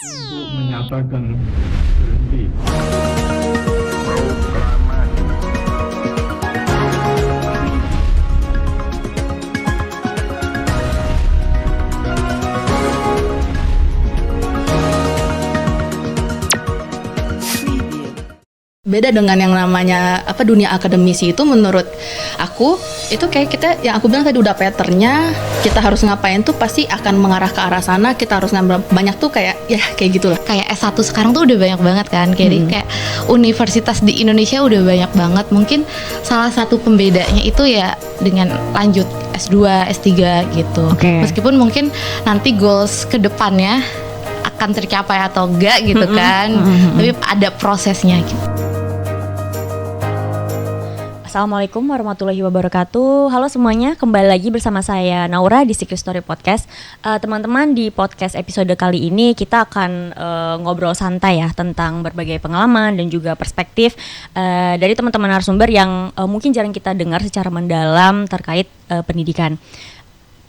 untuk menyatakan berhenti. Beda dengan yang namanya dunia akademisi itu, menurut aku itu kayak kita yang aku bilang tadi udah patternnya, kita harus ngapain tuh pasti akan mengarah ke arah sana, kita harus ngambil banyak tuh kayak gitulah. Kayak S1 sekarang tuh udah banyak banget kan, kayak universitas di Indonesia udah banyak banget. Mungkin salah satu pembedanya itu ya dengan lanjut S2, S3 gitu. Meskipun mungkin nanti goals ke depannya akan tercapai atau enggak gitu kan, tapi ada prosesnya gitu. Assalamualaikum warahmatullahi wabarakatuh. Halo semuanya, kembali lagi bersama saya Naura di Secret Story Podcast. Teman-teman, di podcast episode kali ini kita akan ngobrol santai ya tentang berbagai pengalaman dan juga perspektif dari teman-teman narasumber yang mungkin jarang kita dengar secara mendalam terkait pendidikan.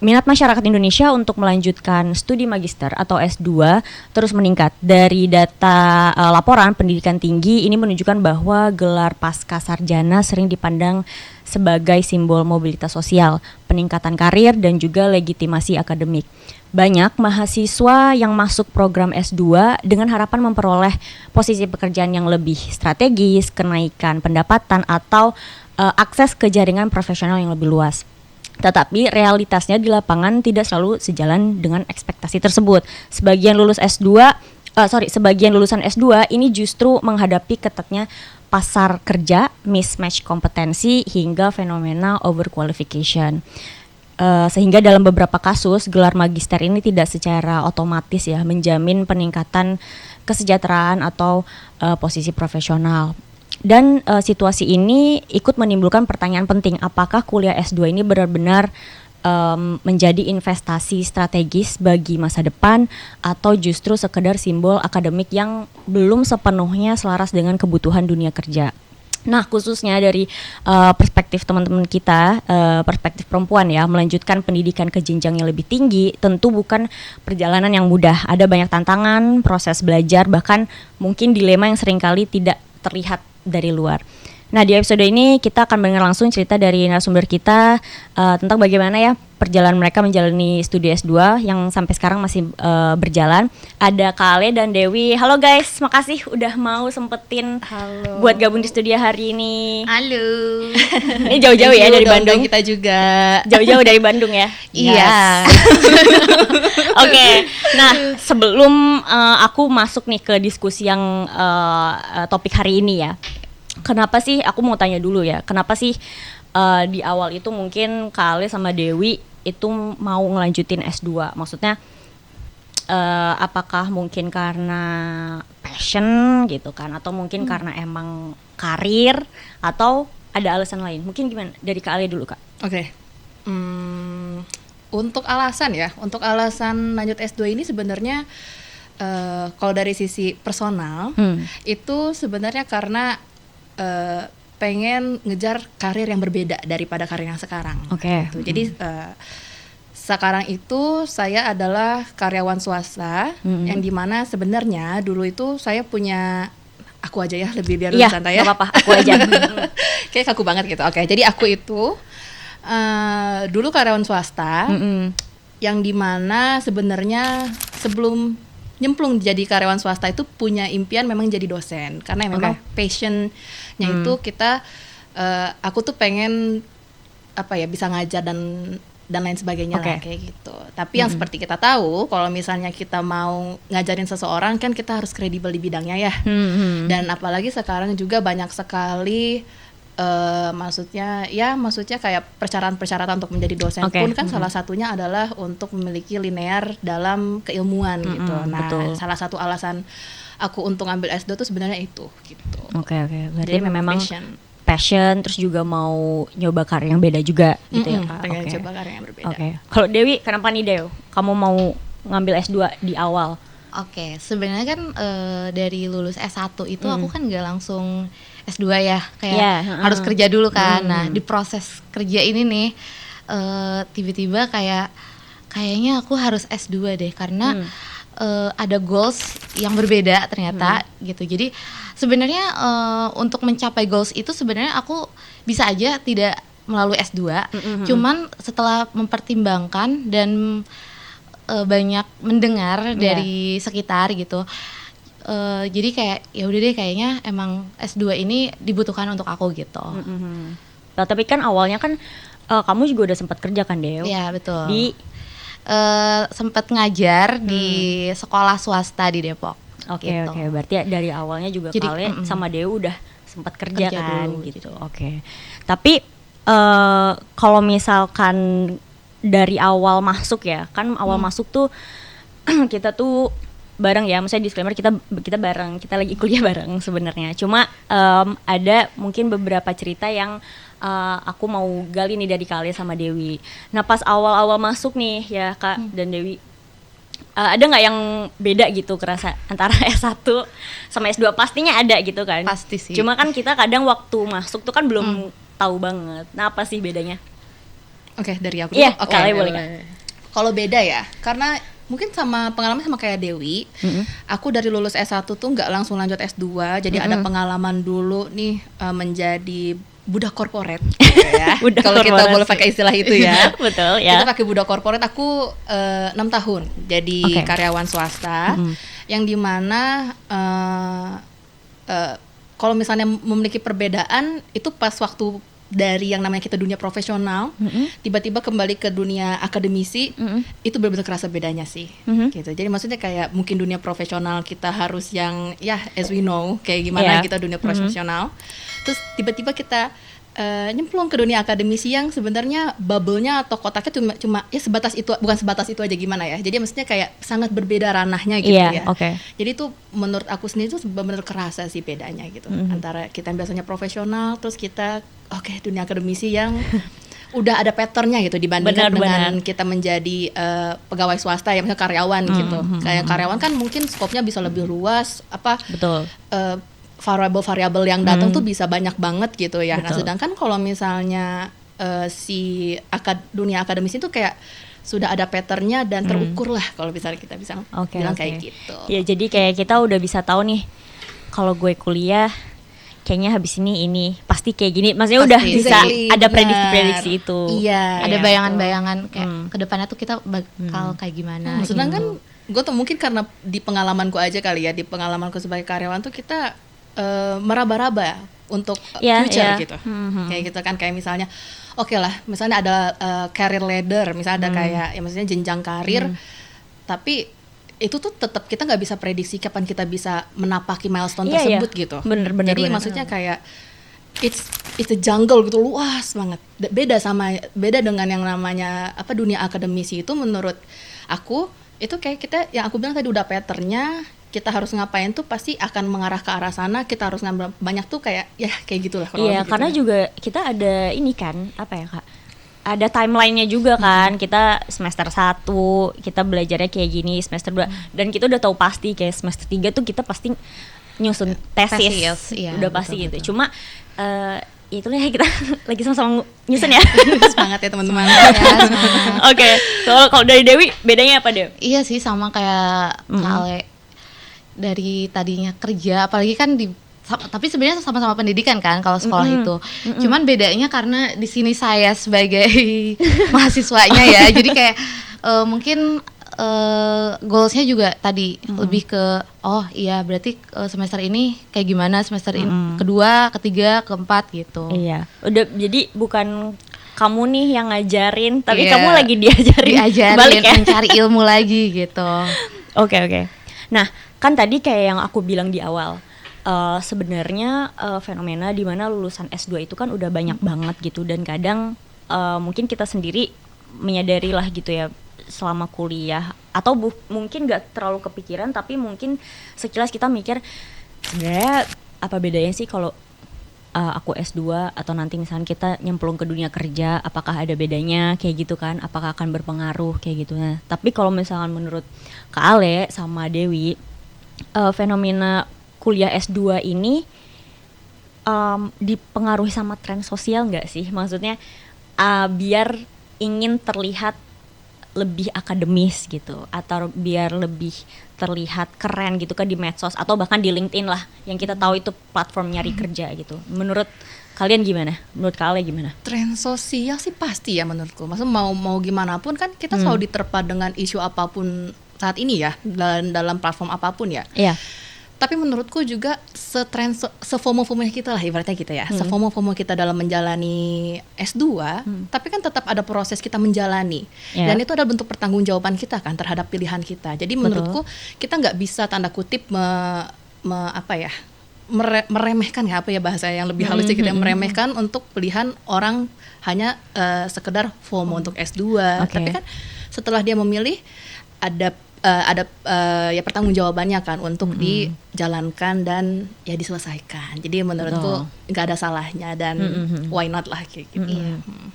Minat masyarakat Indonesia untuk melanjutkan studi magister atau S2 terus meningkat. Dari data laporan pendidikan tinggi ini menunjukkan bahwa gelar pasca sarjana sering dipandang sebagai simbol mobilitas sosial, peningkatan karir dan juga legitimasi akademik. Banyak mahasiswa yang masuk program S2 dengan harapan memperoleh posisi pekerjaan yang lebih strategis, kenaikan pendapatan atau akses ke jaringan profesional yang lebih luas. Tetapi realitasnya di lapangan tidak selalu sejalan dengan ekspektasi tersebut. Sebagian lulusan S2 ini justru menghadapi ketatnya pasar kerja, mismatch kompetensi hingga fenomena overqualification. Sehingga dalam beberapa kasus gelar magister ini tidak secara otomatis ya menjamin peningkatan kesejahteraan atau posisi profesional. Dan situasi ini ikut menimbulkan pertanyaan penting, apakah kuliah S2 ini benar-benar menjadi investasi strategis bagi masa depan atau justru sekedar simbol akademik yang belum sepenuhnya selaras dengan kebutuhan dunia kerja. Nah, khususnya dari perspektif teman-teman kita, perspektif perempuan ya, melanjutkan pendidikan ke jenjang yang lebih tinggi tentu bukan perjalanan yang mudah. Ada banyak tantangan, proses belajar, bahkan mungkin dilema yang seringkali tidak terlihat dari luar. Nah, di episode ini kita akan mendengar langsung cerita dari narasumber kita tentang bagaimana ya perjalanan mereka menjalani studi S2 yang sampai sekarang masih berjalan. Ada Kak Ale dan Dewi. Halo guys, makasih udah mau sempetin buat gabung di studio hari ini. Halo. Ini jauh-jauh ya dari Bandung. Kita juga Jauh-jauh dari Bandung ya. Iya. Oke. Nah, sebelum aku masuk nih ke diskusi yang topik hari ini ya. Kenapa sih, aku mau tanya dulu ya, kenapa sih di awal itu mungkin Kak Ale sama Dewi itu mau ngelanjutin S2? Maksudnya apakah mungkin karena passion gitu kan, atau mungkin karena emang karir, atau ada alasan lain? Mungkin gimana? Dari Kak Ale dulu, Kak. Oke. Untuk alasan lanjut S2 ini sebenarnya kalau dari sisi personal itu sebenarnya karena pengen ngejar karir yang berbeda daripada karir yang sekarang. Gitu. Jadi sekarang itu saya adalah karyawan swasta yang dimana sebenarnya dulu itu saya punya, aku aja ya lebih biar lebih santai ya. Iya, apa-apa, aku aja. Kayak kaku banget gitu. Oke, jadi aku itu dulu karyawan swasta yang dimana sebenarnya sebelum nyemplung jadi karyawan swasta itu punya impian memang jadi dosen, karena memang passionnya itu kita aku tuh pengen bisa ngajar dan lain sebagainya lah kayak gitu. Tapi yang seperti kita tahu, kalau misalnya kita mau ngajarin seseorang kan kita harus kredibel di bidangnya ya. Dan apalagi sekarang juga banyak sekali maksudnya kayak persyaratan untuk menjadi dosen pun kan salah satunya adalah untuk memiliki linear dalam keilmuan gitu. Nah, salah satu alasan aku untuk ngambil S2 tuh sebenarnya itu gitu. Oke. Berarti memang passion terus juga mau nyoba karir yang beda juga gitu ya, Kak. Pengen coba karir yang berbeda. Kalau Dewi, kenapa nih Dew? Kamu mau ngambil S2 di awal? Oke, sebenarnya kan dari lulus S1 itu aku kan nggak langsung S2 ya, kayak harus kerja dulu kan. Nah, di proses kerja ini nih tiba-tiba kayaknya aku harus S2 deh, karena ada goals yang berbeda ternyata gitu. Jadi sebenarnya untuk mencapai goals itu sebenarnya aku bisa aja tidak melalui S2. Cuman setelah mempertimbangkan dan banyak mendengar dari sekitar gitu. Jadi kayak ya udah deh, kayaknya emang S2 ini dibutuhkan untuk aku gitu. Nah, tapi kan awalnya kan kamu juga udah sempat kerja kan, Dew? Iya, betul. Di sempat ngajar di sekolah swasta di Depok. Oke, gitu. berarti dari awalnya juga Jadi, kalian sama Dew udah sempat kerja kan dulu, gitu. Oke. Tapi kalau misalkan dari awal masuk ya, kan awal masuk tuh kita tuh bareng ya, maksudnya disclaimer kita bareng, kita lagi kuliah bareng sebenarnya. Cuma ada mungkin beberapa cerita yang aku mau gali nih dari kalian sama Dewi. Nah, pas awal-awal masuk nih ya Kak dan Dewi, ada nggak yang beda gitu kerasa antara S1 sama S2? Pastinya ada gitu kan. Pasti sih. Cuma kan kita kadang waktu masuk tuh kan belum tahu banget. Nah, apa sih bedanya? Oke, dari aku. Iya, Oke, kalian boleh, Kak. Kalau beda ya, karena mungkin sama pengalaman sama kayak Dewi, aku dari lulus S1 tuh nggak langsung lanjut S2, jadi ada pengalaman dulu nih menjadi budak korporat ya. Kalau kita boleh pakai istilah itu ya. Betul ya. Kita pakai budak korporat. Aku 6 tahun jadi karyawan swasta, yang dimana kalau misalnya memiliki perbedaan itu pas waktu dari yang namanya kita dunia profesional, tiba-tiba kembali ke dunia akademisi, itu benar-benar kerasa bedanya sih, gitu. Jadi maksudnya kayak mungkin dunia profesional kita harus yang ya as we know kayak gimana kita dunia profesional, terus tiba-tiba kita nyemplung ke dunia akademisi yang sebenarnya bubble-nya atau kotaknya cuma ya sebatas itu, bukan sebatas itu aja gimana ya. Jadi maksudnya kayak sangat berbeda ranahnya gitu ya. Jadi itu menurut aku sendiri tuh benar-benar kerasa sih bedanya gitu, antara kita yang biasanya profesional terus kita dunia akademisi yang udah ada patternnya gitu dibandingkan dengan kita menjadi pegawai swasta ya, misalnya karyawan gitu. Kayak karyawan kan mungkin skopnya bisa lebih luas, variabel yang datang tuh bisa banyak banget gitu ya. Nah, sedangkan kalau misalnya dunia akademisi itu kayak sudah ada patternnya dan terukur lah, kalau misalnya kita bisa bilang kayak gitu. Ya, jadi kayak kita udah bisa tahu nih, kalau gue kuliah kayaknya habis ini pasti kayak gini. Maksudnya udah bisa ada prediksi-prediksi itu. Iya, ada bayangan-bayangan kayak kedepannya tuh kita bakal kayak gimana. Sedangkan gue tuh mungkin karena di pengalamanku aja kali ya, di pengalamanku sebagai karyawan tuh kita meraba-raba untuk future gitu. Kayak gitu kan, kayak misalnya misalnya ada career ladder, misalnya ada kayak ya maksudnya jenjang karir, tapi itu tuh tetap kita nggak bisa prediksi kapan kita bisa menapaki milestone tersebut gitu. Jadi maksudnya kayak it's a jungle gitu, luas banget. Beda dengan yang namanya dunia akademisi itu menurut aku itu kayak kita yang aku bilang tadi udah patternnya, kita harus ngapain tuh pasti akan mengarah ke arah sana, kita harus ngambil banyak tuh kayak gitulah. Iya, karena juga kita ada ini kan, Kak? Ada timelinenya juga kan, kita semester 1 kita belajarnya kayak gini, semester 2 dan kita udah tahu pasti kayak semester 3 tuh kita pasti nyusun tesis, udah pasti betul, gitu. Cuma itulah ya, kita lagi sama-sama nyusun ya. Semangat ya teman-teman. Oke, kalau dari Dewi bedanya apa, Dewi? Iya sih, sama kayak Ale, dari tadinya kerja, apalagi kan tapi sebenarnya sama-sama pendidikan kan kalau sekolah itu. Cuman bedanya karena di sini saya sebagai mahasiswanya ya. Jadi kayak mungkin goalsnya juga tadi lebih ke berarti semester ini kayak gimana, semester kedua, ketiga, keempat gitu. Iya. Udah, jadi bukan kamu nih yang ngajarin, tapi kamu lagi diajarin balik ya, mencari ilmu lagi gitu. Oke. Nah, kan tadi kayak yang aku bilang di awal, sebenarnya fenomena di mana lulusan S2 itu kan udah banyak banget gitu, dan kadang mungkin kita sendiri menyadari lah gitu ya selama kuliah, atau mungkin gak terlalu kepikiran, tapi mungkin sekilas kita mikir sebenarnya apa bedanya sih kalau aku S2 atau nanti misalnya kita nyemplung ke dunia kerja, apakah ada bedanya kayak gitu kan, apakah akan berpengaruh kayak gitu. Nah, tapi kalau misalkan menurut Kak Ale sama Dewi, fenomena kuliah S2 ini dipengaruhi sama tren sosial nggak sih? Maksudnya biar ingin terlihat lebih akademis gitu, atau biar lebih terlihat keren gitu kan di medsos atau bahkan di LinkedIn lah yang kita tahu itu platform nyari kerja gitu. Menurut kalian gimana? Menurut kalian gimana? Tren sosial sih pasti ya menurutku. Maksudnya mau gimana pun kan kita selalu diterpa dengan isu apapun saat ini ya, dalam platform apapun ya. Iya. Tapi menurutku juga sefomo-fomonya kita lah ibaratnya kita ya. Sefomo-fomo kita dalam menjalani S2, tapi kan tetap ada proses kita menjalani. Yeah. Dan itu adalah bentuk pertanggungjawaban kita kan terhadap pilihan kita. Jadi menurutku kita nggak bisa tanda kutip meremehkan ya, apa ya bahasa yang lebih halus kita meremehkan untuk pilihan orang hanya sekedar FOMO untuk S2. Okay. Tapi kan setelah dia memilih ada ya pertanggungjawabannya kan untuk dijalankan dan ya diselesaikan. Jadi menurutku nggak ada salahnya dan why not lah kayak gitu.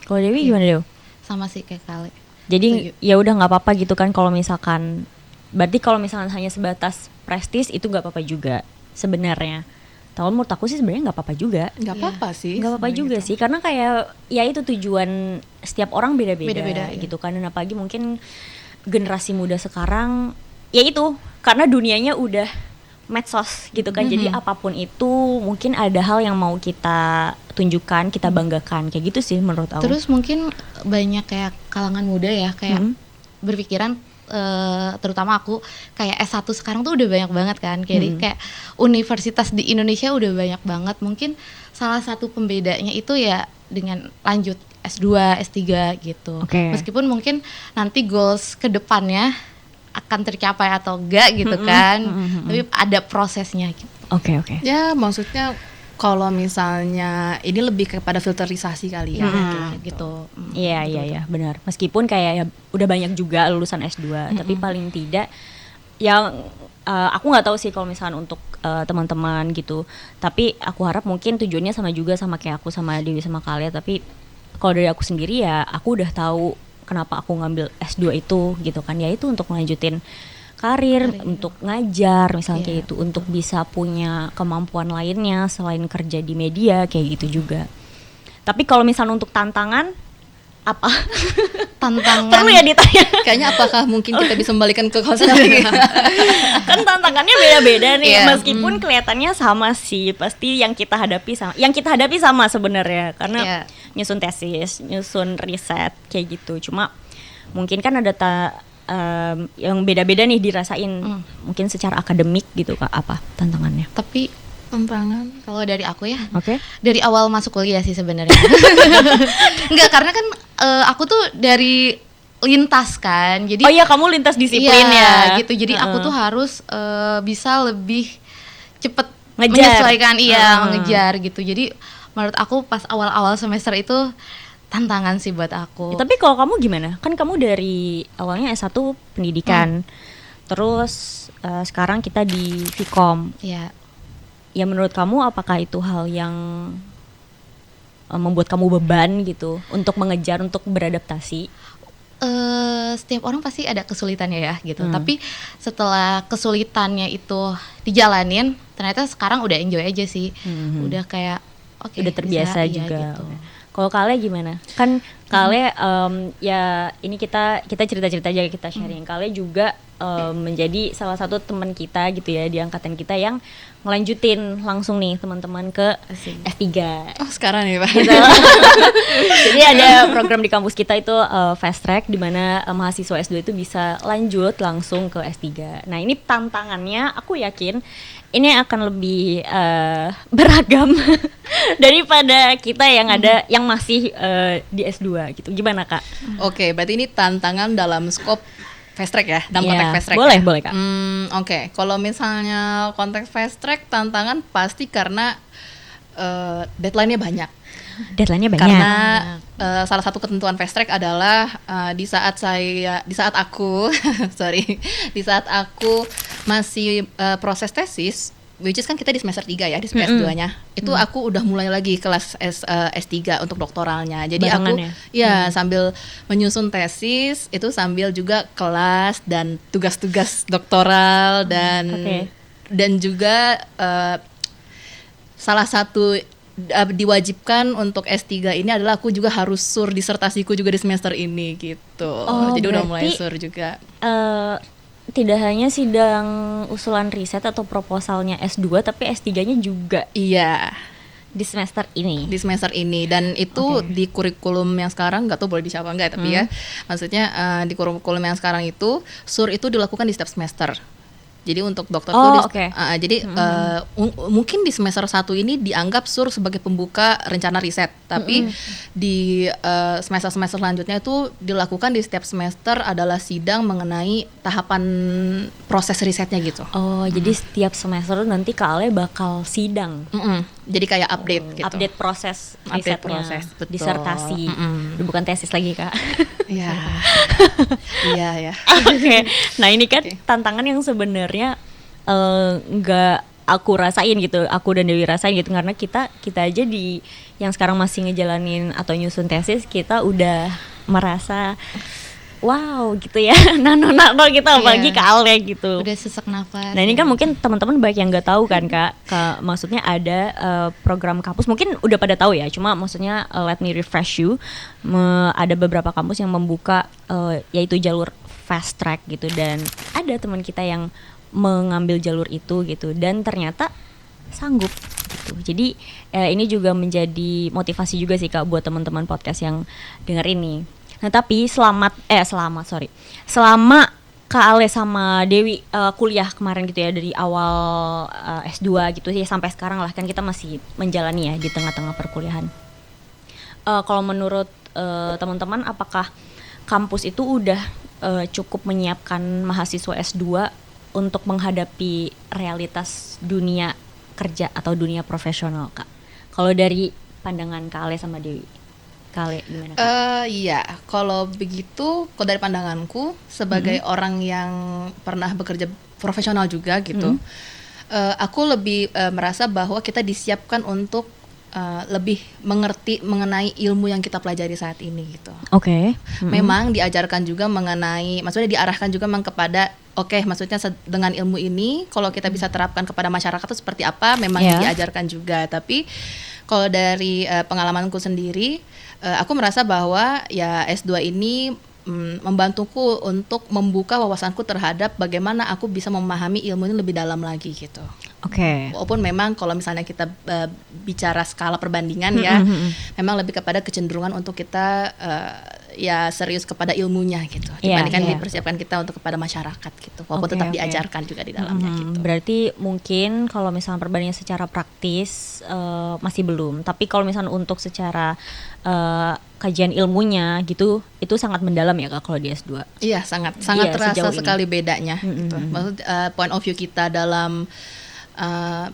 Kalau Dewi gimana Dew? Sama sih kayak kali. Jadi ya udah nggak apa-apa gitu kan kalau misalkan, berarti kalau misalkan hanya sebatas prestis itu nggak apa-apa juga sebenarnya. Tapi menurut aku sih sebenarnya nggak apa-apa juga. Nggak apa-apa sih. Nggak apa-apa juga sih, karena kayak ya itu tujuan setiap orang beda-beda ya. gitu kan. Dan apalagi mungkin generasi muda sekarang ya itu karena dunianya udah medsos gitu kan. Jadi apapun itu mungkin ada hal yang mau kita tunjukkan, kita banggakan kayak gitu sih menurut aku. Terus mungkin banyak kayak kalangan muda ya kayak berpikiran, terutama aku kayak S1 sekarang tuh udah banyak banget kan. Kayak universitas di Indonesia udah banyak banget. Mungkin salah satu pembedanya itu ya dengan lanjut S2, S3 gitu. Oke. Meskipun mungkin nanti goals ke depannya akan tercapai atau enggak gitu kan. Tapi ada prosesnya gitu. Oke. Ya maksudnya kalau misalnya ini lebih kepada filterisasi kali ya Gitu. Iya benar. Meskipun kayak ya udah banyak juga lulusan S2, tapi paling tidak yang aku nggak tahu sih kalau misalnya untuk teman-teman gitu. Tapi aku harap mungkin tujuannya sama juga sama kayak aku sama Dewi sama kalian. Tapi kalau dari aku sendiri ya aku udah tahu kenapa aku ngambil S2 itu gitu kan. Ya itu untuk melanjutin karir. Untuk ngajar misalnya kayak gitu, untuk bisa punya kemampuan lainnya selain kerja di media kayak gitu juga. Tapi kalau misalnya untuk tantangan apa? Tantangan Perlu ya ditanya. Kayaknya apakah mungkin kita bisa membalikan ke konseling? Kan tantangannya beda-beda nih, Iya. meskipun kelihatannya sama sih, pasti yang kita hadapi sama sebenarnya karena Iya. nyusun tesis, nyusun riset kayak gitu. Cuma mungkin kan ada yang beda-beda nih dirasain, mungkin secara akademik gitu Kak, apa tantangannya? tapi Tantangan kalau dari aku ya, Oke. dari awal masuk kuliah sih sebenarnya. Enggak, karena kan aku tuh dari lintas kan. Jadi Oh iya, kamu lintas disiplin iya, ya. gitu. Jadi aku tuh harus bisa lebih cepet Ngejar. menyesuaikan, ngejar gitu. Jadi menurut aku pas awal-awal semester itu tantangan sih buat aku. Ya, tapi kalau kamu gimana? Kan kamu dari awalnya S1 pendidikan, terus sekarang kita di Vkom. Ya, Ya menurut kamu apakah itu hal yang membuat kamu beban gitu untuk mengejar, untuk beradaptasi? setiap orang pasti ada kesulitannya ya gitu. Tapi setelah kesulitannya itu dijalanin, ternyata sekarang udah enjoy aja sih. Udah kayak oke, Udah terbiasa bisa, iya, juga. gitu. Kalau Kale gimana? Kan Kale ya ini kita cerita-cerita aja, kita sharing. Kale juga menjadi salah satu teman kita gitu ya di angkatan kita yang ngelanjutin langsung nih teman-teman ke S3. Oh sekarang ya Pak. Gitu. Jadi ada program di kampus kita itu fast track, di mana mahasiswa S2 itu bisa lanjut langsung ke S3. Nah ini tantangannya aku yakin ini akan lebih beragam daripada kita yang ada yang masih di S2 gitu. Gimana Kak? Oke, berarti ini tantangan dalam skop fast track ya, dalam Iya, konteks fast track. boleh, ya? boleh, Kak. Oke, kalau misalnya konteks fast track tantangan pasti karena deadline-nya banyak. Deadline-nya banyak. Karena salah satu ketentuan fast track adalah di saat aku di saat aku masih proses tesis, which is kan kita di semester 3 ya, di semester 2-nya. Itu aku udah mulai lagi kelas S3 untuk doktoralnya. Jadi aku Barengan sambil menyusun tesis, itu sambil juga kelas dan tugas-tugas doktoral dan juga salah satu diwajibkan untuk S3 ini adalah aku juga harus sur disertasiku juga di semester ini gitu. Jadi udah mulai sur juga. Tidak hanya sidang usulan riset atau proposalnya S2 tapi S3-nya juga Iya, di semester ini. di semester ini, dan itu di kurikulum yang sekarang nggak tahu boleh di-share apa enggak, tapi ya maksudnya di kurikulum yang sekarang itu sur itu dilakukan di setiap semester. Jadi untuk dokter jadi mungkin di semester 1 ini dianggap sur sebagai pembuka rencana riset, tapi di semester-semester selanjutnya itu dilakukan di setiap semester adalah sidang mengenai tahapan proses risetnya gitu. Jadi setiap semester nanti Kak Ale bakal sidang. Jadi kayak update gitu. Update proses Update risetnya, proses, betul. disertasi. Bukan tesis lagi Kak. Iya. Iya ya. Oke. Nah ini kan tantangan yang sebenarnya nggak aku rasain gitu, aku dan Dewi rasain gitu, karena kita aja di yang sekarang masih ngejalanin atau nyusun tesis, kita udah merasa wow gitu ya, nano gitu, apalagi Kak Ale gitu. Udah sesak nafas. Nah ini kan mungkin teman-teman banyak yang nggak tahu kan Kak, maksudnya ada program kampus, mungkin udah pada tahu ya, cuma maksudnya let me refresh you, ada beberapa kampus yang membuka yaitu jalur fast track gitu, dan ada teman kita yang mengambil jalur itu gitu, dan ternyata sanggup gitu. Jadi ini juga menjadi motivasi juga sih Kak buat teman-teman podcast yang denger ini. Nah tapi selama Kak Ale sama Dewi kuliah kemarin gitu ya, dari awal S2 gitu ya sampai sekarang lah, kan kita masih menjalani ya di tengah-tengah perkuliahan. Kalau menurut teman-teman, apakah kampus itu udah cukup menyiapkan mahasiswa S2 untuk menghadapi realitas dunia kerja atau dunia profesional Kak? Kalau dari pandangan Kak Ale sama Dewi, Kak Ale gimana Kak? Iya, kalau begitu, kalau dari pandanganku sebagai orang yang pernah bekerja profesional juga gitu, aku lebih merasa bahwa kita disiapkan untuk lebih mengerti mengenai ilmu yang kita pelajari saat ini gitu. Oke. Memang diajarkan juga mengenai, maksudnya diarahkan juga kepada maksudnya dengan ilmu ini kalau kita bisa terapkan kepada masyarakat itu seperti apa, memang diajarkan juga. Tapi kalau dari pengalamanku sendiri, aku merasa bahwa ya S2 ini membantuku untuk membuka wawasanku terhadap bagaimana aku bisa memahami ilmu ini lebih dalam lagi gitu. Oke. Walaupun memang kalau misalnya kita bicara skala perbandingan ya, memang lebih kepada kecenderungan untuk kita ya serius kepada ilmunya gitu, dibandingkan dipersiapkan kita untuk kepada masyarakat gitu, walaupun tetap diajarkan juga di dalamnya gitu. Berarti mungkin kalau misalnya perbandingan secara praktis masih belum, tapi kalau misalnya untuk secara kajian ilmunya gitu, itu sangat mendalam ya Kak kalau di S2. Iya, sangat terasa sekali bedanya gitu. Maksud point of view kita dalam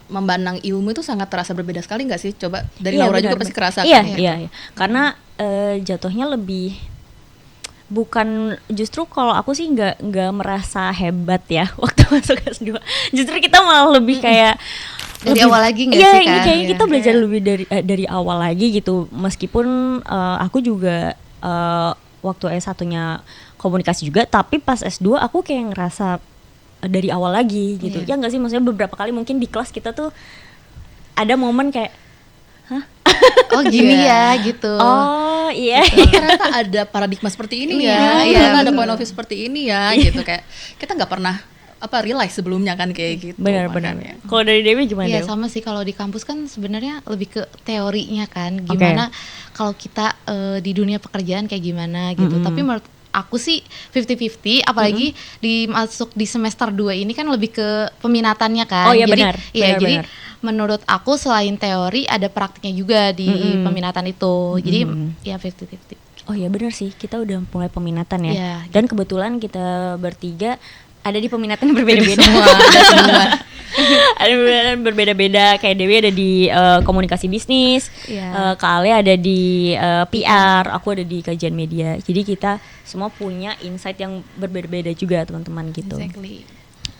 memandang ilmu itu sangat terasa berbeda sekali nggak sih? Coba dari Laura juga pasti kerasa kan? Iya. Karena jatuhnya lebih bukan, justru kalau aku sih nggak merasa hebat ya waktu masuk S2. Justru kita malah lebih kayak dari awal lagi nggak sih Kak? Iya, kayaknya kita belajar lebih dari awal lagi gitu. Meskipun aku juga waktu S1-nya komunikasi juga, tapi pas S2 aku kayak ngerasa dari awal lagi gitu. Ya nggak sih, maksudnya beberapa kali mungkin di kelas kita tuh ada momen kayak oh gini ya gitu. Oh iya. Ternyata ada paradigma seperti ini ya. Ternyata ada point of view seperti ini ya gitu, kayak kita nggak pernah realize sebelumnya kan kayak gitu. Benar. Kalau dari Dewi gimana? Iya sama sih, kalau di kampus kan sebenarnya lebih ke teorinya kan, gimana kalau kita di dunia pekerjaan kayak gimana gitu. Tapi menurut aku sih 50-50, apalagi masuk di semester 2 ini kan lebih ke peminatannya kan. Oh iya, jadi, benar. Jadi menurut aku selain teori ada praktiknya juga di peminatan itu. Jadi ya 50-50. Oh iya benar sih, kita udah mulai peminatan ya. Iya, Dan kebetulan kita bertiga ada di peminatan yang berbeda-beda. Semua. Ada peminatan berbeda-beda. Kayak Dewi ada di komunikasi bisnis, Kak Ale ada di PR, aku ada di kajian media. Jadi kita semua punya insight yang berbeda-beda juga teman-teman gitu. Exactly.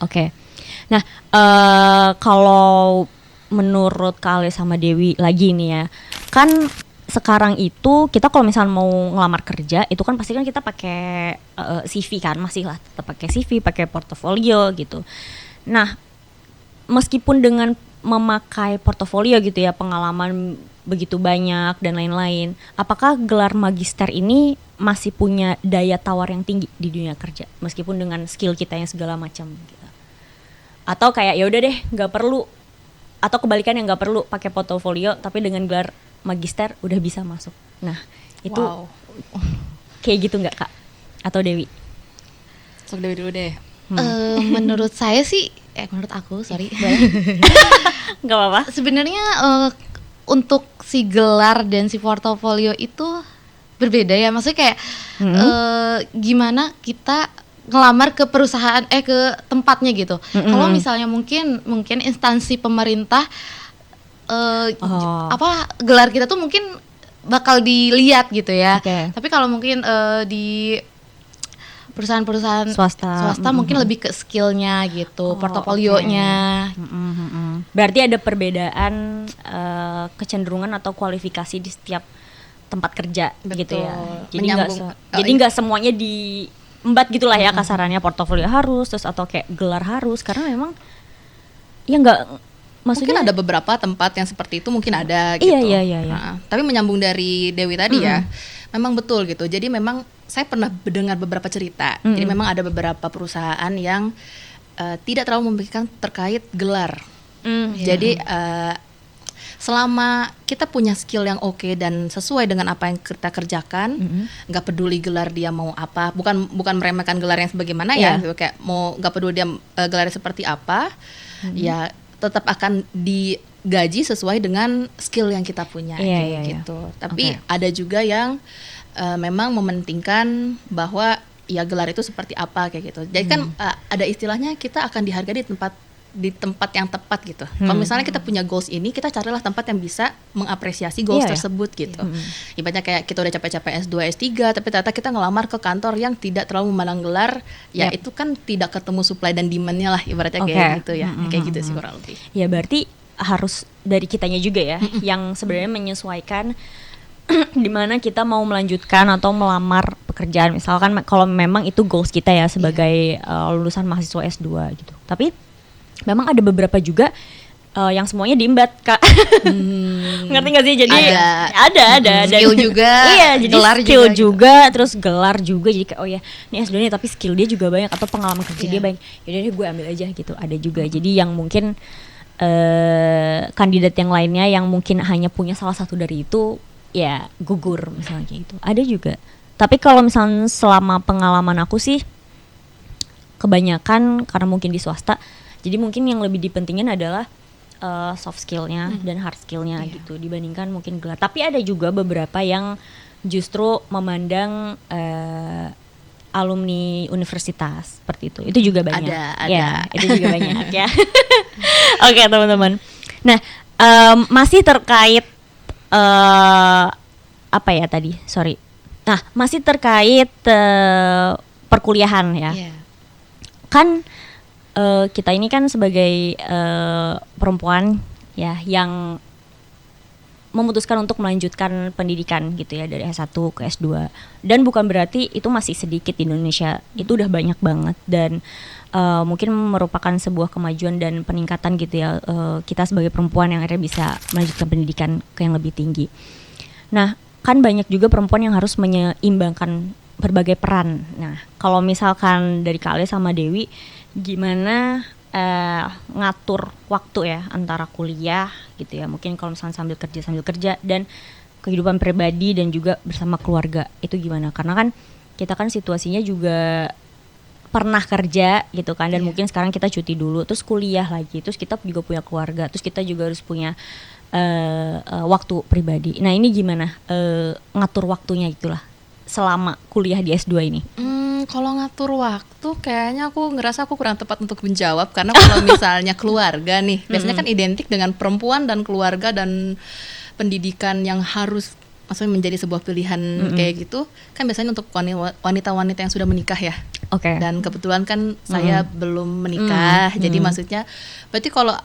Oke. Nah kalau menurut Kak Ale sama Dewi lagi nih ya, kan sekarang itu kita kalau misalnya mau ngelamar kerja itu kan pasti kan kita pakai CV kan, masih lah tetap pakai CV, pakai portofolio gitu. Nah meskipun dengan memakai portofolio gitu ya, pengalaman begitu banyak dan lain-lain, apakah gelar magister ini masih punya daya tawar yang tinggi di dunia kerja meskipun dengan skill kita yang segala macam gitu? Atau kayak ya udah deh nggak perlu, atau kebalikan yang nggak perlu pakai portofolio tapi dengan gelar magister udah bisa masuk? Nah itu Wow. kayak gitu nggak Kak atau Dewi? Sok Dewi dulu deh. Menurut saya sih, menurut aku, sorry, Nggak apa-apa. sebenarnya untuk si gelar dan si portofolio itu berbeda ya. Maksudnya kayak gimana kita ngelamar ke perusahaan ke tempatnya gitu. Kalau misalnya mungkin instansi pemerintah gelar kita tuh mungkin bakal dilihat gitu ya. Oke. Tapi kalau mungkin di perusahaan-perusahaan Swasta. mungkin lebih ke skillnya gitu, portofolionya. Berarti ada perbedaan kecenderungan atau kualifikasi di setiap tempat kerja gitu ya. Betul. Jadi nggak nggak semuanya diembat gitulah ya kasarannya, portofolio harus terus atau kayak gelar harus, karena memang ya nggak, maksudnya Mungkin ada beberapa tempat yang seperti itu mungkin ada gitu. Iya. Nah, tapi menyambung dari Dewi tadi ya, memang betul gitu. Jadi memang saya pernah mendengar beberapa cerita. Jadi memang ada beberapa perusahaan yang tidak terlalu memikirkan terkait gelar. Jadi selama kita punya skill yang oke dan sesuai dengan apa yang kita kerjakan, nggak peduli gelar dia mau apa, bukan meremehkan gelar yang sebagaimana ya, kayak mau nggak peduli dia gelarnya seperti apa, ya tetap akan digaji sesuai dengan skill yang kita punya gitu. Tapi ada juga yang memang mementingkan bahwa ya gelar itu seperti apa kayak gitu. Jadi kan ada istilahnya, kita akan dihargai di tempat yang tepat gitu. Kalau misalnya kita punya goals ini, kita carilah tempat yang bisa mengapresiasi goals tersebut gitu. Ibaratnya kayak kita udah capek-capek S2, S3, tapi ternyata kita ngelamar ke kantor yang tidak terlalu memandang gelar, ya itu kan tidak ketemu supply dan demand-nya lah, ibaratnya kayak gitu ya. Kayak gitu sih kurang lebih. Ya berarti harus dari kitanya juga ya, yang sebenarnya menyesuaikan di mana kita mau melanjutkan atau melamar pekerjaan. Misalkan kalau memang itu goals kita ya sebagai lulusan mahasiswa S2 gitu. Tapi memang ada beberapa juga yang semuanya diembat, Kak. Ngerti gak sih? Jadi ada Skill juga, iya, jadi gelar skill juga gitu. terus gelar juga. Jadi kayak oh ya, ini S2 nih tapi skill dia juga banyak atau pengalaman kerja dia banyak. Yaudah deh gue ambil aja gitu. Ada juga. Jadi yang mungkin kandidat yang lainnya yang mungkin hanya punya salah satu dari itu, ya gugur misalnya kayak gitu. Ada juga. Tapi kalau misalnya selama pengalaman aku sih kebanyakan karena mungkin di swasta, jadi mungkin yang lebih dipentingin adalah soft skillnya dan hard skillnya gitu dibandingkan mungkin gelar. Tapi ada juga beberapa yang justru memandang alumni universitas seperti itu. Itu juga banyak. Ada. Ya, itu juga banyak ya. Oke teman-teman. Nah masih terkait apa ya tadi? Sorry. Nah masih terkait perkuliahan ya. Kan kita ini kan sebagai perempuan ya yang memutuskan untuk melanjutkan pendidikan gitu ya dari S1 ke S2, dan bukan berarti itu masih sedikit di Indonesia, itu udah banyak banget dan mungkin merupakan sebuah kemajuan dan peningkatan gitu ya, kita sebagai perempuan yang akhirnya bisa melanjutkan pendidikan ke yang lebih tinggi. Nah kan banyak juga perempuan yang harus menyeimbangkan berbagai peran. Nah kalau misalkan dari Kak Ale sama Dewi, gimana ngatur waktu ya antara kuliah gitu ya, mungkin kalau misalnya sambil kerja dan kehidupan pribadi dan juga bersama keluarga, itu gimana? Karena kan kita kan situasinya juga pernah kerja gitu kan, dan mungkin sekarang kita cuti dulu terus kuliah lagi, terus kita juga punya keluarga, terus kita juga harus punya waktu pribadi. Nah ini gimana ngatur waktunya itulah selama kuliah di S2 ini? Kalau ngatur waktu kayaknya aku ngerasa aku kurang tepat untuk menjawab, karena kalau misalnya keluarga nih biasanya kan identik dengan perempuan dan keluarga dan pendidikan yang harus maksudnya menjadi sebuah pilihan kayak gitu kan biasanya untuk wanita-wanita yang sudah menikah ya. Oke. Dan kebetulan kan saya belum menikah, jadi maksudnya berarti kalau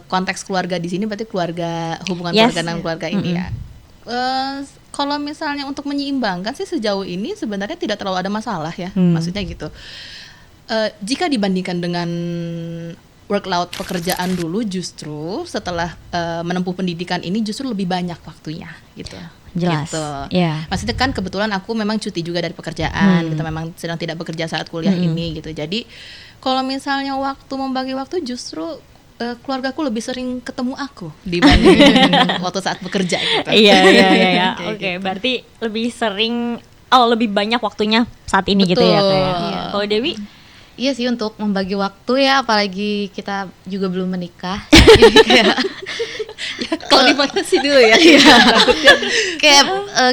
konteks keluarga di sini berarti keluarga, hubungan keluarga dan keluarga ini ya. Kalau misalnya untuk menyeimbangkan sih sejauh ini sebenarnya tidak terlalu ada masalah ya, maksudnya gitu. Jika dibandingkan dengan workload pekerjaan dulu, justru setelah menempuh pendidikan ini justru lebih banyak waktunya gitu. Jelas. Gitu. Iya. Maksudnya kan kebetulan aku memang cuti juga dari pekerjaan, gitu, memang sedang tidak bekerja saat kuliah ini gitu. Jadi kalau misalnya membagi waktu justru keluargaku lebih sering ketemu aku dibanding waktu saat bekerja gitu. Iya. Kayak Oke, gitu. berarti lebih banyak waktunya saat ini gitu ya Betul. kayak. Iya. Kalau Dewi Iya sih, untuk membagi waktu ya, apalagi kita juga belum menikah. Jadi kayak Kalau dibatasi dulu ya. kayak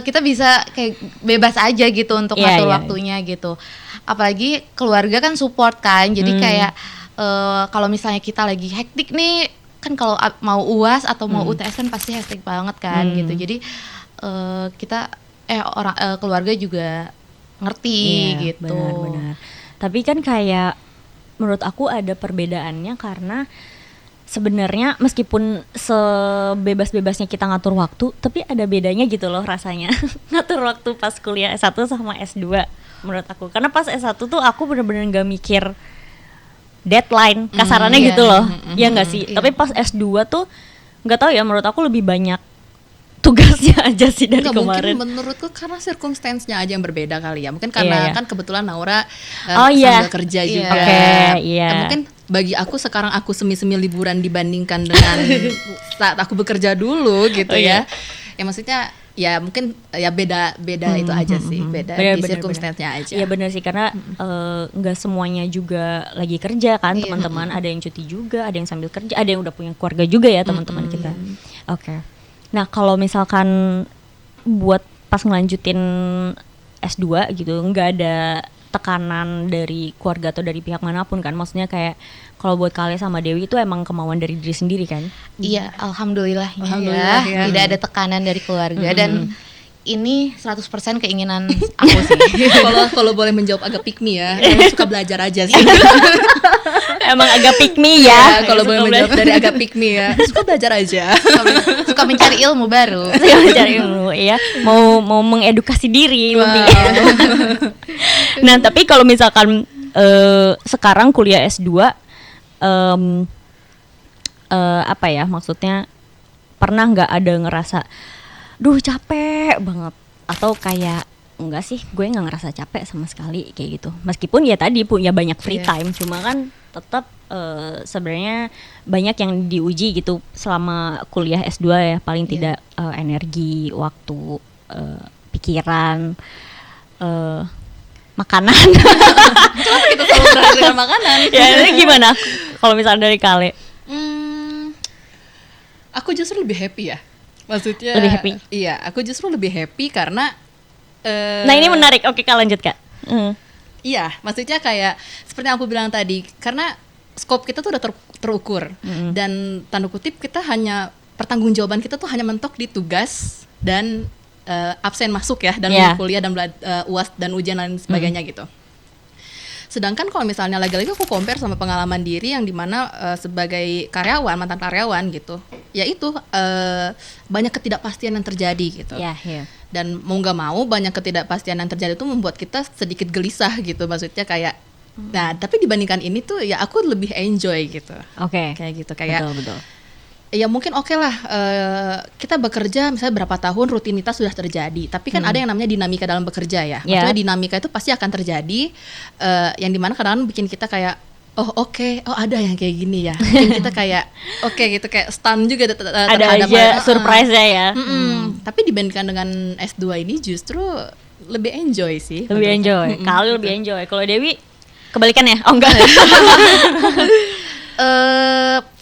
kita bisa kayak bebas aja gitu untuk Iya, ngatur iya. waktunya gitu. Apalagi keluarga kan support kan. Jadi kayak kalau misalnya kita lagi hektik nih, kan kalau mau UAS atau mau UTS kan pasti hektik banget kan gitu. Jadi kita keluarga juga ngerti Iya, gitu. benar. Tapi kan kayak menurut aku ada perbedaannya karena sebenarnya meskipun sebebas-bebasnya kita ngatur waktu, tapi ada bedanya gitu loh rasanya ngatur waktu pas kuliah S1 sama S2 menurut aku. Karena pas S1 tuh aku bener-bener gak mikir deadline, kasarannya iya. gitu loh. Ya nggak sih? Iya. Tapi pas S2 tuh nggak tahu ya, menurut aku lebih banyak tugasnya aja sih dari Enggak, kemarin. mungkin menurutku karena circumstance-nya aja yang berbeda kali ya. Mungkin karena Iya. kan kebetulan Naura Oh, iya. sambil kerja Iya. juga. Oke, iya. Ya, mungkin bagi aku sekarang aku semi-semi liburan dibandingkan dengan saat aku bekerja dulu gitu Oh, iya. ya. Ya maksudnya ya mungkin ya beda itu aja sih, beda di circumstance-nya aja. Iya benar sih, karena nggak semuanya juga lagi kerja kan, Iya. teman-teman. Ada yang cuti juga, ada yang sambil kerja, ada yang udah punya keluarga juga ya teman-teman kita. Oke. Nah kalau misalkan buat pas ngelanjutin S2 gitu, nggak ada tekanan dari keluarga atau dari pihak manapun kan? Maksudnya kayak kalau buat Kale sama Dewi itu emang kemauan dari diri sendiri kan? Iya, alhamdulillah Alhamdulillah, ya. tidak ada tekanan dari keluarga dan ini 100% keinginan aku sih. Kalau boleh menjawab agak pick me ya, saya suka belajar aja sih. Emang agak pick me Ya, ya? kalau boleh menjawab dari agak pick me ya, suka belajar aja. Suka mencari ilmu baru. Cari ilmu ya, mau mengedukasi diri lebih. Nah tapi kalau misalkan sekarang kuliah S2 apa ya, maksudnya pernah nggak ada ngerasa duh capek banget, atau kayak enggak sih gue nggak ngerasa capek sama sekali kayak gitu, meskipun ya tadi punya banyak free time, cuma kan tetap sebenarnya banyak yang diuji gitu selama kuliah S2 ya, paling tidak energi, waktu, pikiran, makanan. Kenapa kita selalu berada dengan makanan? Ya ini gimana kalau misalnya dari Kale? Aku justru lebih happy ya. Maksudnya Lebih happy? Iya, aku justru lebih happy karena Nah ini menarik, oke Kak lanjut Kak. iya, maksudnya kayak seperti yang aku bilang tadi, karena scope kita tuh udah terukur dan tanda kutip kita hanya pertanggungjawaban kita tuh hanya mentok di tugas dan absen masuk ya, dan Yeah. kuliah dan UAS dan ujian dan sebagainya gitu. Sedangkan kalau misalnya lagi-lagi aku compare sama pengalaman diri yang dimana sebagai karyawan, mantan karyawan gitu, ya itu banyak ketidakpastian yang terjadi gitu. Iya. Dan mau nggak mau banyak ketidakpastian yang terjadi itu membuat kita sedikit gelisah gitu, maksudnya kayak nah tapi dibandingkan ini tuh ya aku lebih enjoy gitu. Oke. Kayak gitu, kayak Betul. ya mungkin oke lah kita bekerja misalnya berapa tahun rutinitas sudah terjadi, tapi kan ada yang namanya dinamika dalam bekerja ya. Maksudnya dinamika itu pasti akan terjadi yang dimana kadang-kadang bikin kita kayak ada yang kayak gini ya. Bikin kita kayak gitu, kayak stun juga Ada terhadap aja surprise-nya ya. Tapi dibandingkan dengan S2 ini justru lebih enjoy sih. Lebih enjoy. Kale lebih enjoy. Kalau Dewi kebalikannya? Oh enggak.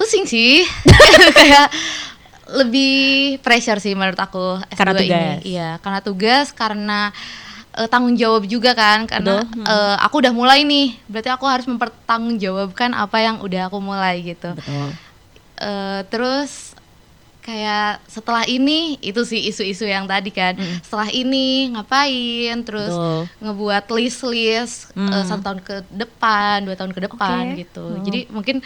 Pusing sih. Kayak lebih pressure sih menurut aku S2 Karena ini. tugas. Iya, karena tugas, karena tanggung jawab juga kan, karena aku udah mulai nih, berarti aku harus mempertanggungjawabkan apa yang udah aku mulai gitu. Betul. Terus kayak setelah ini itu sih isu-isu yang tadi kan, setelah ini ngapain, terus Betul. ngebuat list 1 tahun ke depan, 2 tahun ke depan Oke. gitu. Jadi mungkin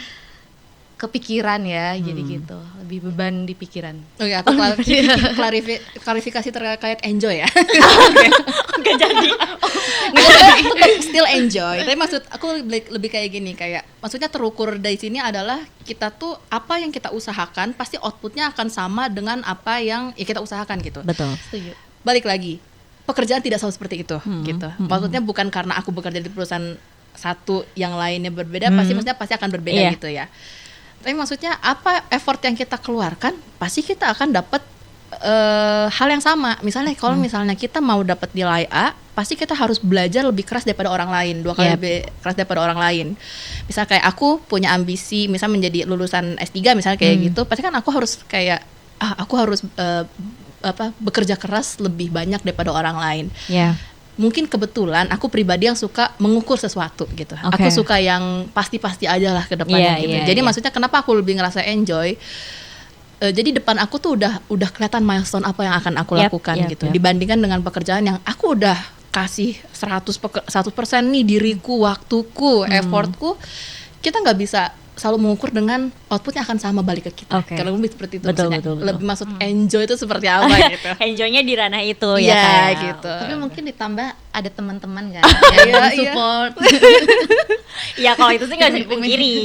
kepikiran ya, jadi gitu, lebih beban di pikiran. Oh ya, aku klarifikasi terkait enjoy ya. Nggak jadi. Tetap still enjoy. Tapi maksud aku lebih kayak gini, kayak maksudnya terukur dari sini adalah kita tuh apa yang kita usahakan pasti outputnya akan sama dengan apa yang ya kita usahakan gitu. Betul. Setuju. Balik lagi, pekerjaan tidak selalu seperti itu gitu. Maksudnya bukan karena aku bekerja di perusahaan satu yang lainnya berbeda, maksudnya pasti akan berbeda Iya. gitu ya. Tapi maksudnya apa effort yang kita keluarkan pasti kita akan dapat hal yang sama. Misalnya kalau misalnya kita mau dapat nilai A, pasti kita harus belajar lebih keras daripada orang lain, 2 kali Yep. lebih keras daripada orang lain. Misal kayak aku punya ambisi, misal menjadi lulusan S3 misalnya kayak gitu, pasti kan aku harus kayak aku harus bekerja keras lebih banyak daripada orang lain. Ya. Mungkin kebetulan aku pribadi yang suka mengukur sesuatu gitu. Oke. Aku suka yang pasti-pasti aja lah ke depannya Iya, gitu. iya, Jadi iya. maksudnya kenapa aku lebih ngerasa enjoy? Jadi depan aku tuh udah kelihatan milestone apa yang akan aku Yap, lakukan yap, gitu. yap. Dibandingkan dengan pekerjaan yang aku udah kasih 100% nih diriku, waktuku, effortku, kita nggak bisa selalu mengukur dengan outputnya akan sama balik ke kita. Oke. Kalau lebih seperti itu Betul, maksudnya. betul. Lebih maksud enjoy itu seperti apa gitu. Enjoynya di ranah itu ya. Iya kayak. gitu. Tapi mungkin ditambah ada teman-teman kan Iya, yang iya. support. Ya kalau itu sih nggak bisa dipungkiri.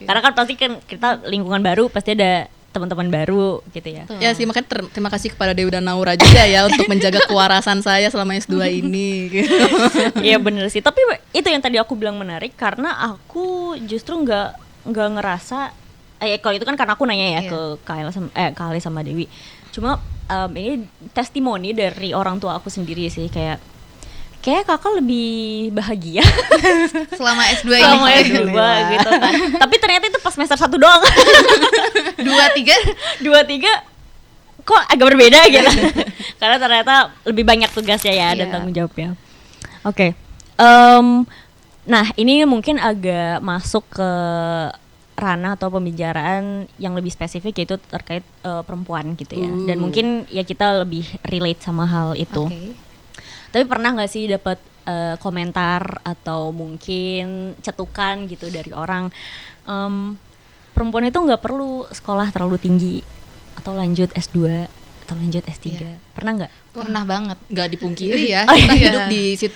Karena kan pasti kan kita lingkungan baru pasti ada teman-teman baru gitu ya. Ya sih, makanya terima kasih kepada Dewi dan Naura juga ya untuk menjaga kewarasan saya selama S2 ini gitu. Iya bener sih. Tapi itu yang tadi aku bilang menarik karena aku justru nggak ngerasa. Kalau itu kan karena aku nanya ya Iya. ke Kali sama Dewi. Cuma ini testimoni dari orang tua aku sendiri sih kayak kakak lebih bahagia Selama S2 ini. sama S2 gitu kan. Tapi ternyata itu pas semester 1 doang. 2, 3 2, 3 kok agak berbeda gitu. Karena ternyata lebih banyak tugasnya ya dan Iya. tanggung jawabnya. Oke. Nah, ini mungkin agak masuk ke ranah atau pembicaraan yang lebih spesifik yaitu terkait perempuan gitu ya. Dan mungkin ya kita lebih relate sama hal itu. Oke. Tapi pernah nggak sih dapat komentar atau mungkin cetukan gitu dari orang perempuan itu nggak perlu sekolah terlalu tinggi atau lanjut S2 atau lanjut S3. Iya. Pernah nggak? Pernah banget. Nggak dipungkiri ya, Oh, kita iya. hidup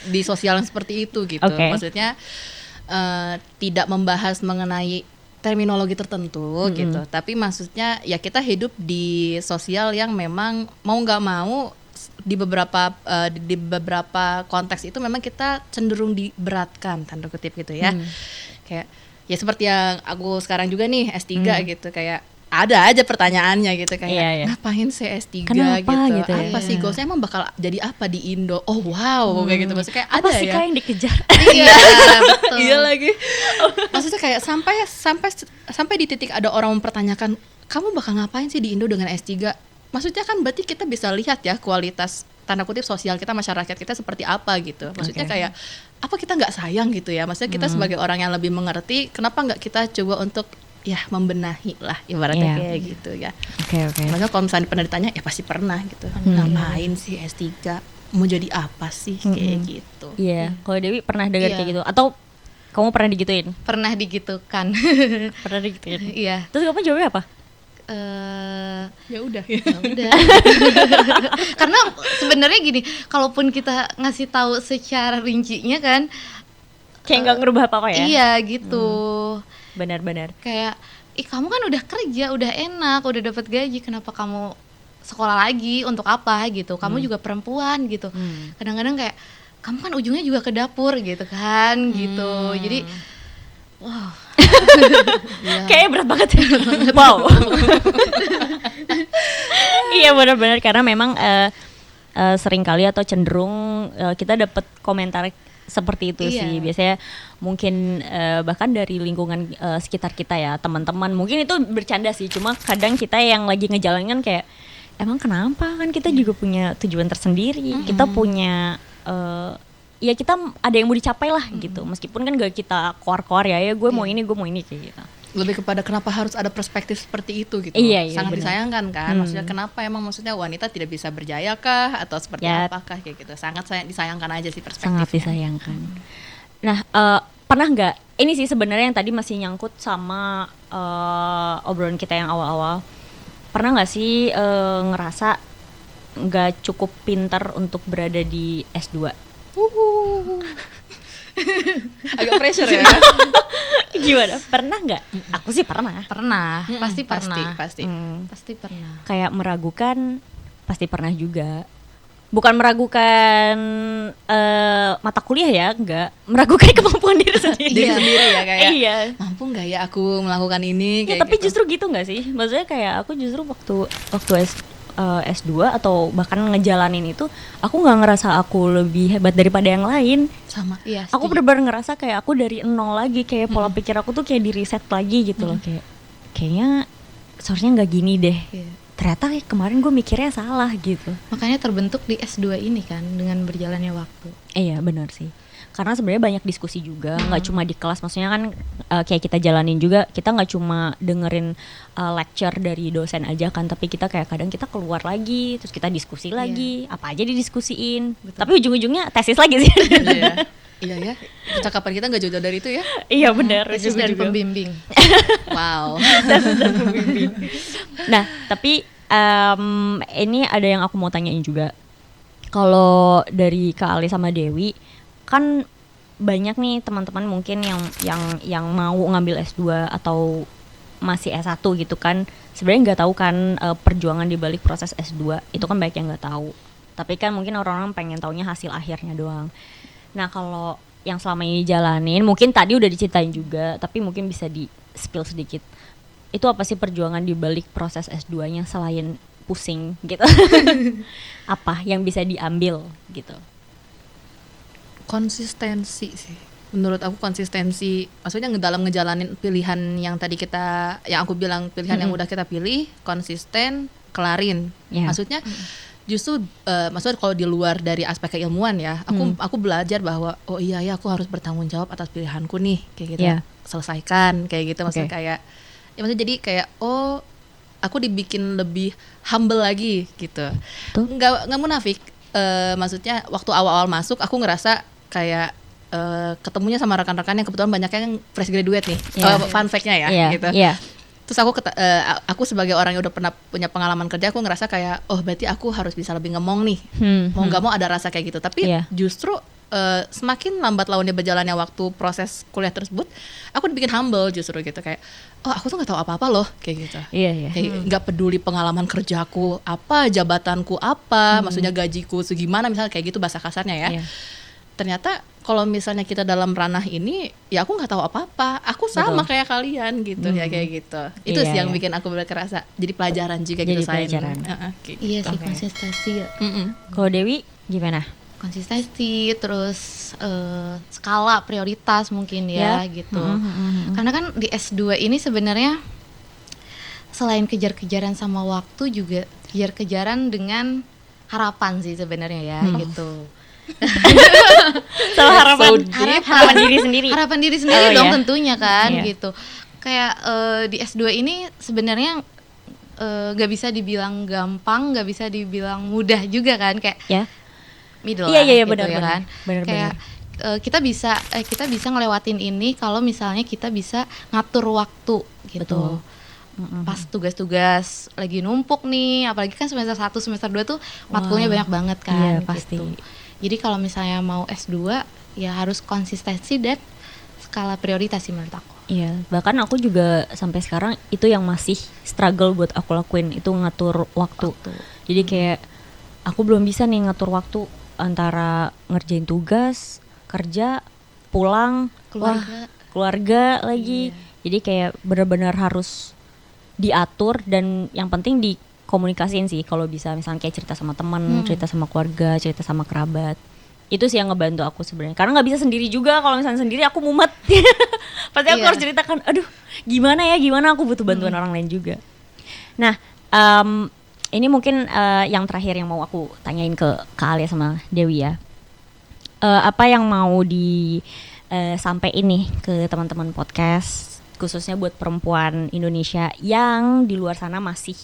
di sosial yang seperti itu gitu. Oke. Maksudnya tidak membahas mengenai terminologi tertentu gitu, tapi maksudnya ya kita hidup di sosial yang memang mau nggak mau di beberapa konteks itu memang kita cenderung diberatkan tanda kutip gitu ya. Kayak ya seperti yang aku sekarang juga nih S3 gitu, kayak ada aja pertanyaannya gitu kayak Iya, iya. ngapain sih S3 Kenapa gitu, gitu ya? apa sih Iya. goalsnya emang bakal jadi apa di Indo? Oh wow, kayak gitu maksudnya kayak Apa ada sih ya. Kak yang dikejar? Iya, betul. Iya lagi. Maksudnya kayak sampai di titik ada orang mempertanyakan, kamu bakal ngapain sih di Indo dengan S3? Maksudnya kan berarti kita bisa lihat ya kualitas tanda kutip sosial kita, masyarakat kita seperti apa gitu. Maksudnya Oke. kayak apa kita nggak sayang gitu ya? Maksudnya kita sebagai orang yang lebih mengerti, kenapa nggak kita coba untuk ya membenahi lah ibaratnya Iya. kayak gitu ya. Oke. Maksudnya kalau misalnya pernah ditanya, ya pasti pernah gitu. Ngapain sih S3? Mau jadi apa sih kayak gitu? Iya. Kalau Dewi pernah dengar Iya. kayak gitu atau kamu pernah digituin? Pernah digitukan. Pernah digituin. Iya. Terus kamu jawabnya apa? Ya udah. Ya udah. Karena sebenarnya gini, kalaupun kita ngasih tahu secara rincinya kan, Kayak nggak ngerubah apa-apa ya? iya gitu. Benar-benar. Kayak, kamu kan udah kerja, udah enak, udah dapat gaji, kenapa kamu sekolah lagi untuk apa gitu? Kamu juga perempuan gitu. Kadang-kadang kayak kamu kan ujungnya juga ke dapur gitu kan, gitu. Jadi, wow. Kayaknya berat banget ya. Wow. Iya benar-benar karena memang sering kali atau cenderung kita dapat komentar seperti itu Iya. sih. Biasanya mungkin bahkan dari lingkungan sekitar kita ya, teman-teman. Mungkin itu bercanda sih, cuma kadang kita yang lagi ngejalanin kayak emang kenapa? Kan kita juga punya tujuan tersendiri. Kita punya ya kita ada yang mau dicapai lah gitu. Meskipun kan gak kita koar-koar ya gue mau ini kayak gitu. Lebih kepada kenapa harus ada perspektif seperti itu gitu. Iya, iya, Sangat benar. disayangkan kan. Maksudnya kenapa emang maksudnya wanita tidak bisa berjaya kah atau seperti Ya. apakah kayak gitu. Sangat disayangkan aja sih perspektifnya. Sangat disayangkan. Nah, pernah nggak ini sih sebenarnya yang tadi masih nyangkut sama obrolan kita yang awal-awal. Pernah nggak sih ngerasa nggak cukup pintar untuk berada di S2? Agak pressure ya. Gimana? Pernah nggak? Aku sih pernah. Pernah, pasti pernah. Pasti. Pasti pernah. Kayak meragukan, pasti pernah juga. Bukan meragukan mata kuliah ya, enggak. Meragukan kemampuan diri sendiri. Diri sendiri ya kayak. Iya. Mampu nggak ya aku melakukan ini? Ya, Kayak tapi gitu. justru gitu nggak sih? Maksudnya kayak aku justru waktu S2 atau bahkan ngejalanin itu, aku nggak ngerasa aku lebih hebat daripada yang lain. Sama. Iya. Aku bener-bener ngerasa kayak aku dari nol lagi, kayak pola pikir aku tuh kayak di reset lagi gitu loh, kayak kayaknya seharusnya nggak gini deh. Iya. Ternyata kemarin gue mikirnya salah gitu. Makanya terbentuk di S2 ini kan dengan berjalannya waktu. Iya benar sih. Karena sebenarnya banyak diskusi juga, nggak cuma di kelas. Maksudnya kan kayak kita jalanin juga, kita nggak cuma dengerin lecture dari dosen aja kan, tapi kita kayak kadang kita keluar lagi, terus kita diskusi lagi, apa aja didiskusiin. Tapi ujung-ujungnya tesis lagi sih. Iya. Iya ya. Percakapan kita nggak jauh-jauh dari itu ya. Iya benar. Tesis dan pembimbing. Wow. Nah, tapi ini ada yang aku mau tanyain juga. Kalau dari Kak Ali sama Dewi, kan banyak nih teman-teman mungkin yang mau ngambil S2 atau masih S1 gitu kan. Sebenarnya nggak tahu kan perjuangan di balik proses S2. Itu kan banyak yang nggak tahu. Tapi kan mungkin orang-orang pengen taunya hasil akhirnya doang. Nah, kalau yang selama ini jalanin, mungkin tadi udah diceritain juga, tapi mungkin bisa di-spill sedikit. Itu apa sih perjuangan di balik proses S2-nya selain pusing gitu? Apa yang bisa diambil gitu? Konsistensi sih. Menurut aku konsistensi, maksudnya dalam ngejalanin pilihan yang tadi yang aku bilang pilihan yang udah kita pilih, konsisten, kelarin. Yeah. Maksudnya justru maksudnya kalau di luar dari aspek keilmuan ya, aku belajar bahwa oh iya ya aku harus bertanggung jawab atas pilihanku nih, kayak gitu. Yeah. Selesaikan kayak gitu, maksudnya kayak ya maksudnya jadi kayak oh aku dibikin lebih humble lagi gitu. Nggak munafik. Maksudnya waktu awal-awal masuk aku ngerasa kayak ketemunya sama rekan-rekan yang kebetulan banyak yang fresh graduate nih. Fun fact-nya ya gitu. Terus aku sebagai orang yang udah pernah punya pengalaman kerja, aku ngerasa kayak oh berarti aku harus bisa lebih ngemong nih. Mau nggak mau ada rasa kayak gitu. Tapi justru semakin lambat launnya berjalannya waktu proses kuliah tersebut, aku dibikin humble justru gitu, kayak oh aku tuh nggak tahu apa-apa loh kayak gitu. Kayak nggak peduli pengalaman kerjaku apa, jabatanku apa, maksudnya gajiku segimana misalnya kayak gitu bahasa kasarnya ya. Ternyata kalau misalnya kita dalam ranah ini ya aku nggak tahu apa-apa, aku sama kayak kalian gitu ya kayak gitu. Itu sih yang bikin aku kerasa jadi pelajaran juga jadi gitu pelajaran. Gitu. Iya sih, konsistensi ya. Kalau Dewi gimana? Konsistensi, terus skala prioritas mungkin ya gitu. Karena kan di S2 ini sebenarnya selain kejar-kejaran sama waktu juga kejar-kejaran dengan harapan sih sebenarnya ya gitu. Sama harapan diri sendiri. Harapan diri sendiri dong ya? tentunya kan gitu. Kayak di S2 ini sebenarnya gak bisa dibilang gampang, gak bisa dibilang mudah juga kan, kayak middle lah gitu benar, ya kan. Benar. Kayak kita bisa ngelewatin ini kalau misalnya kita bisa ngatur waktu gitu. Pas tugas-tugas lagi numpuk nih, apalagi kan semester 1, semester 2 tuh matkulnya banyak banget kan. Pasti. Gitu. Jadi kalau misalnya mau S2 ya harus konsistensi dan skala prioritas sih menurut aku. Iya, bahkan aku juga sampai sekarang itu yang masih struggle buat aku lakuin, itu ngatur waktu. Jadi kayak aku belum bisa nih ngatur waktu antara ngerjain tugas, kerja, pulang, keluarga lagi. Jadi kayak benar-benar harus diatur dan yang penting dikomunikasiin sih kalau bisa, misalnya kayak cerita sama teman, cerita sama keluarga, cerita sama kerabat. Itu sih yang ngebantu aku sebenarnya, karena nggak bisa sendiri juga. Kalau misalnya sendiri aku mumet. Pasti aku harus ceritakan, aduh gimana aku butuh bantuan orang lain juga. Nah ini mungkin yang terakhir yang mau aku tanyain ke Kak Alia sama Dewi ya. Apa yang mau disampaikan nih ke teman-teman podcast, khususnya buat perempuan Indonesia yang di luar sana masih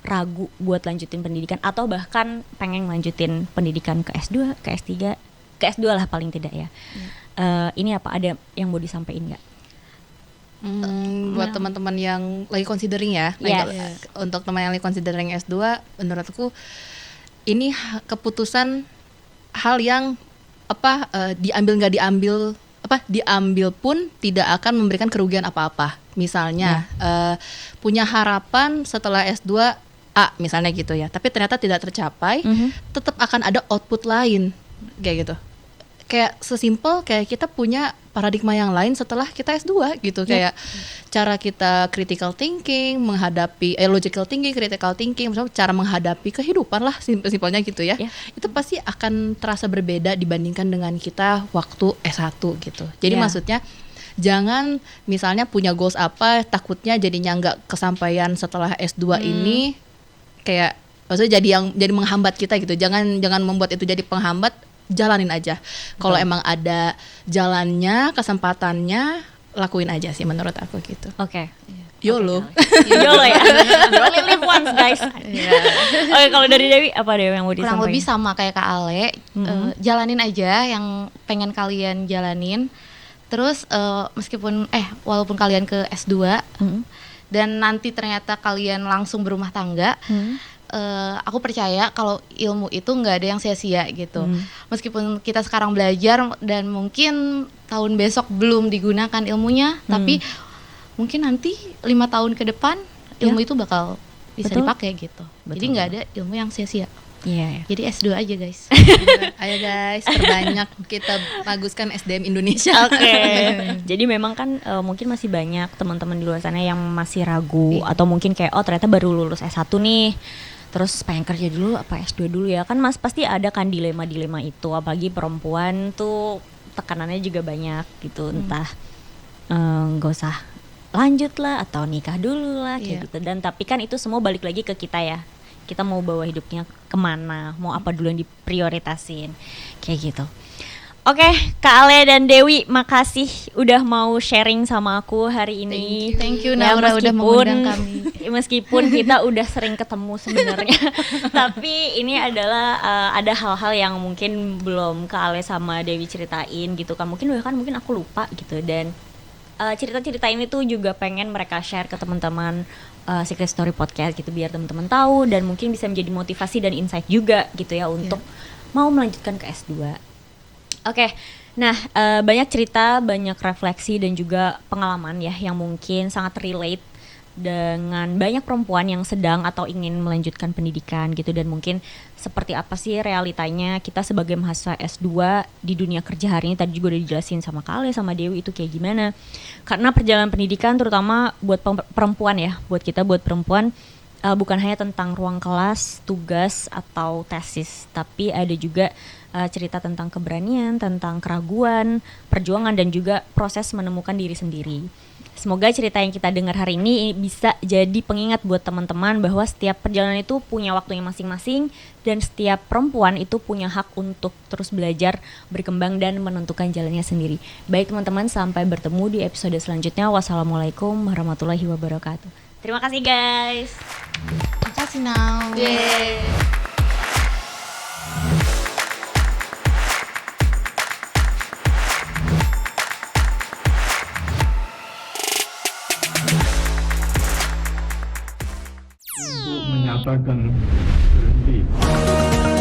ragu buat lanjutin pendidikan atau bahkan pengen lanjutin pendidikan ke S2, ke S3, ke S2 lah paling tidak ya. Ini apa ada yang mau disampaikan nggak? Buat teman-teman yang lagi considering ya, untuk teman yang lagi considering S2, menurut aku ini keputusan hal yang diambil nggak diambil, diambil pun tidak akan memberikan kerugian apa-apa. Misalnya punya harapan setelah S2 A misalnya gitu ya, tapi ternyata tidak tercapai, tetap akan ada output lain kayak gitu. Kayak sesimpel kayak kita punya paradigma yang lain setelah kita S2 gitu, kayak cara kita critical thinking menghadapi logical thinking, critical thinking, misalnya cara menghadapi kehidupan lah simpelnya gitu ya. Itu pasti akan terasa berbeda dibandingkan dengan kita waktu S1 gitu. Jadi maksudnya jangan misalnya punya goals apa, takutnya jadinya nggak kesampaian setelah S2 ini, kayak maksudnya jadi menghambat kita gitu. Jangan membuat itu jadi penghambat, jalanin aja. Kalau emang ada jalannya, kesempatannya, lakuin aja sih menurut aku gitu. Oke. YOLO. YOLO ya. You only live once, guys. Oke, kalau dari Dewi apa Dewi yang mau disampaikan? Kurang lebih sama kayak Kak Ale, jalanin aja yang pengen kalian jalanin. Terus walaupun kalian ke S2 dan nanti ternyata kalian langsung berumah tangga, aku percaya kalau ilmu itu nggak ada yang sia-sia gitu. Meskipun kita sekarang belajar dan mungkin tahun besok belum digunakan ilmunya, tapi mungkin nanti 5 tahun ke depan ilmu itu bakal bisa dipakai gitu. Jadi nggak ada ilmu yang sia-sia. Iya. Jadi S2 aja guys. Ayo guys, perbanyak kita baguskan SDM Indonesia. Oke. Jadi memang kan mungkin masih banyak teman-teman di luar sana yang masih ragu atau mungkin kayak ternyata baru lulus S1 nih. Terus pengen kerja dulu apa S2 dulu ya. Kan Mas pasti ada kan dilema-dilema itu, apalagi perempuan tuh tekanannya juga banyak gitu. Entah nggak usah lanjut lah atau nikah dulu lah kayak gitu. Dan tapi kan itu semua balik lagi ke kita ya. Kita mau bawa hidupnya kemana, mau apa dulu yang diprioritasin, kayak gitu. Oke, Kak Ale dan Dewi, makasih udah mau sharing sama aku hari ini. Thank you Naura udah mengundang kami. Meskipun kita udah sering ketemu sebenarnya, tapi ini adalah ada hal-hal yang mungkin belum Kak Ale sama Dewi ceritain gitu kan. Mungkin aku lupa gitu, dan cerita-cerita ini tuh juga pengen mereka share ke teman-teman Secret Story Podcast gitu, biar teman-teman tahu dan mungkin bisa menjadi motivasi dan insight juga gitu ya untuk mau melanjutkan ke S2. Oke, nah banyak cerita, banyak refleksi dan juga pengalaman ya yang mungkin sangat relate dengan banyak perempuan yang sedang atau ingin melanjutkan pendidikan gitu, dan mungkin seperti apa sih realitanya kita sebagai mahasiswa S2 di dunia kerja hari ini. Tadi juga udah dijelasin sama Kale sama Dewi itu kayak gimana, karena perjalanan pendidikan terutama buat perempuan ya, buat perempuan bukan hanya tentang ruang kelas, tugas atau tesis, tapi ada juga cerita tentang keberanian, tentang keraguan, perjuangan dan juga proses menemukan diri sendiri. Semoga cerita yang kita dengar hari ini bisa jadi pengingat buat teman-teman bahwa setiap perjalanan itu punya waktunya masing-masing, dan setiap perempuan itu punya hak untuk terus belajar, berkembang dan menentukan jalannya sendiri. Baik teman-teman, sampai bertemu di episode selanjutnya. Wassalamualaikum warahmatullahi wabarakatuh. Terima kasih guys. Terima kasih Nau. Untuk menyatakan berhenti.